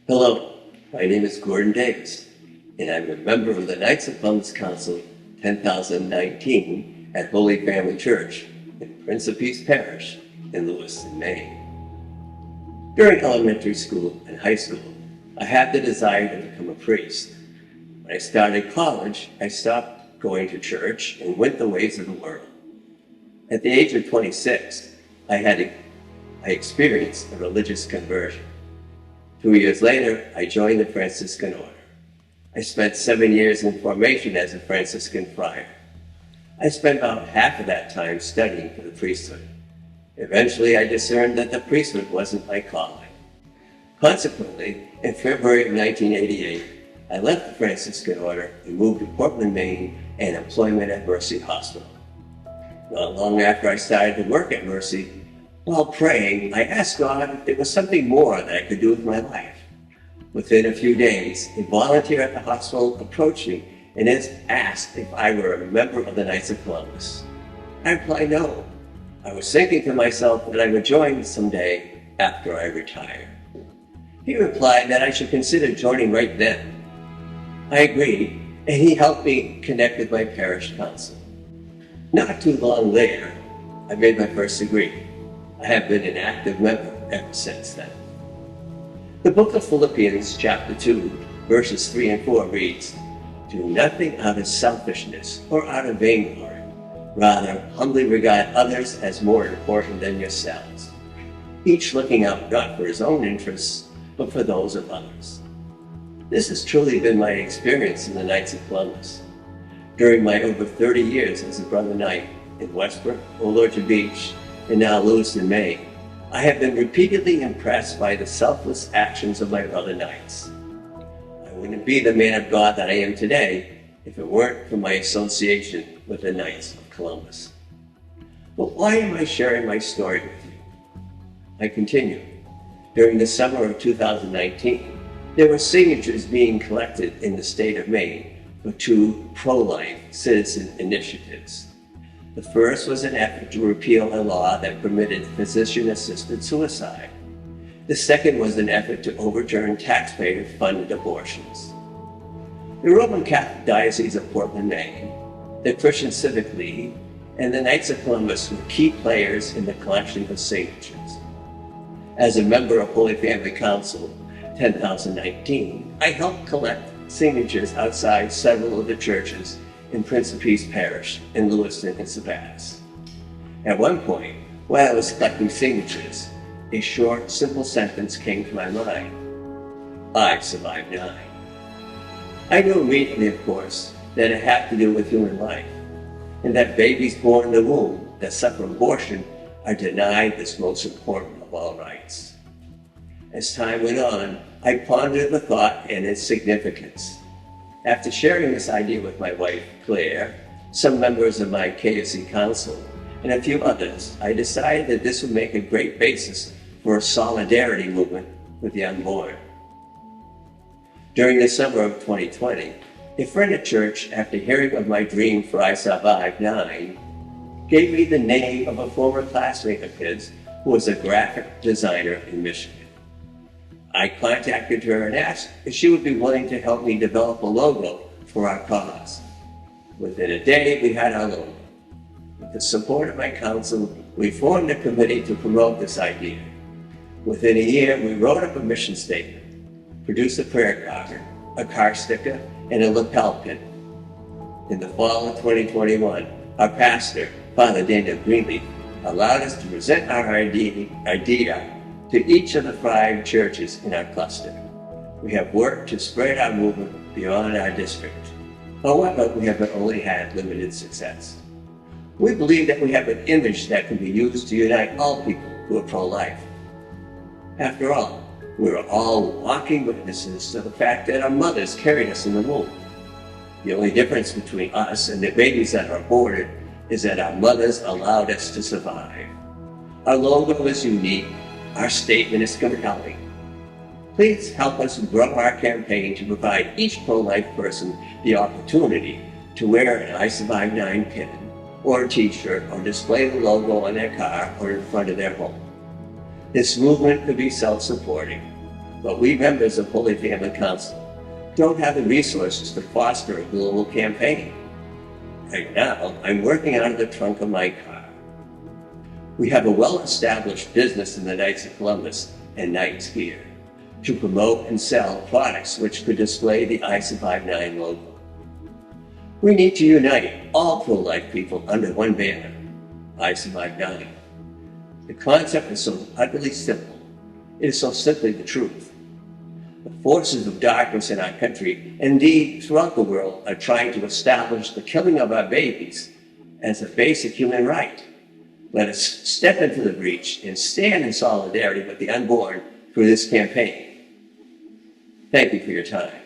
Hello, my name is Gordon Davis, and I'm a member of the Knights of Columbus Council 10,019 at Holy Family Church in Prince of Peace Parish in Lewiston, Maine. During elementary school and high school, I had the desire to become a priest. When I started college, I stopped going to church and went the ways of the world. At the age of 26, I experienced a religious conversion. 2 years later, I joined the Franciscan order. I spent 7 years in formation as a Franciscan friar. I spent about half of that time studying for the priesthood. Eventually, I discerned that the priesthood wasn't my calling. Consequently, in February of 1988, I left the Franciscan order and moved to Portland, Maine, and employment at Mercy Hospital. Not long after I started to work at Mercy, while praying, I asked God if there was something more that I could do with my life. Within a few days, a volunteer at the hospital approached me and asked if I were a member of the Knights of Columbus. I replied no. I was thinking to myself that I would join someday after I retired. He replied that I should consider joining right then. I agreed, and he helped me connect with my parish council. Not too long later, I made my first degree. I have been an active member ever since then. The book of Philippians chapter 2, verses 3 and 4 reads, "Do nothing out of selfishness or out of vainglory. Rather, humbly regard others as more important than yourselves, each looking out not for his own interests, but for those of others." This has truly been my experience in the Knights of Columbus. During my over 30 years as a Brother Knight in Westbrook, Old Orchard Beach, and now Lewiston, Maine, I have been repeatedly impressed by the selfless actions of my brother Knights. I wouldn't be the man of God that I am today if it weren't for my association with the Knights of Columbus. But why am I sharing my story with you? I continue. During the summer of 2019, there were signatures being collected in the state of Maine for 2 pro-life citizen initiatives. The first was an effort to repeal a law that permitted physician-assisted suicide. The second was an effort to overturn taxpayer-funded abortions. The Roman Catholic Diocese of Portland, Maine, the Christian Civic League, and the Knights of Columbus were key players in the collection of signatures. As a member of Holy Family Council 10,019, I helped collect signatures outside several of the churches in Prince of Peace Parish in Lewiston and Sebastian. At one point, while I was collecting signatures, a short, simple sentence came to my mind. "I survived 9." I knew immediately, of course, that it had to do with human life, and that babies born in the womb that suffer abortion are denied this most important of all rights. As time went on, I pondered the thought and its significance. After sharing this idea with my wife, Claire, some members of my KFC council, and a few others, I decided that this would make a great basis for a solidarity movement with the unborn. During the summer of 2020, a friend at church, after hearing of my dream for I Survived 9, gave me the name of a former classmate of his who was a graphic designer in Michigan. I contacted her and asked if she would be willing to help me develop a logo for our cause. Within a day, we had our logo. With the support of my council, we formed a committee to promote this idea. Within a year, we wrote up a mission statement, produced a prayer card, a car sticker, and a lapel pin. In the fall of 2021, our pastor, Father Daniel Greenleaf, allowed us to present our idea to each of the 5 churches in our cluster. We have worked to spread our movement beyond our district. However, we have only had limited success. We believe that we have an image that can be used to unite all people who are pro-life. After all, we are all walking witnesses to the fact that our mothers carried us in the womb. The only difference between us and the babies that are aborted is that our mothers allowed us to survive. Our logo is unique. Our statement is compelling. Please help us grow our campaign to provide each pro-life person the opportunity to wear an I Survived 9 pin, or a t-shirt, or display the logo on their car or in front of their home. This movement could be self-supporting, but we members of Holy Family Council don't have the resources to foster a global campaign. Right now, I'm working out of the trunk of my car. We have a well-established business in the Knights of Columbus and Knights here to promote and sell products which could display the I Survive 9 logo. We need to unite all pro-life people under one banner, I Survive 9. The concept is so utterly simple. It is so simply the truth. The forces of darkness in our country, and indeed throughout the world, are trying to establish the killing of our babies as a basic human right. Let us step into the breach and stand in solidarity with the unborn through this campaign. Thank you for your time.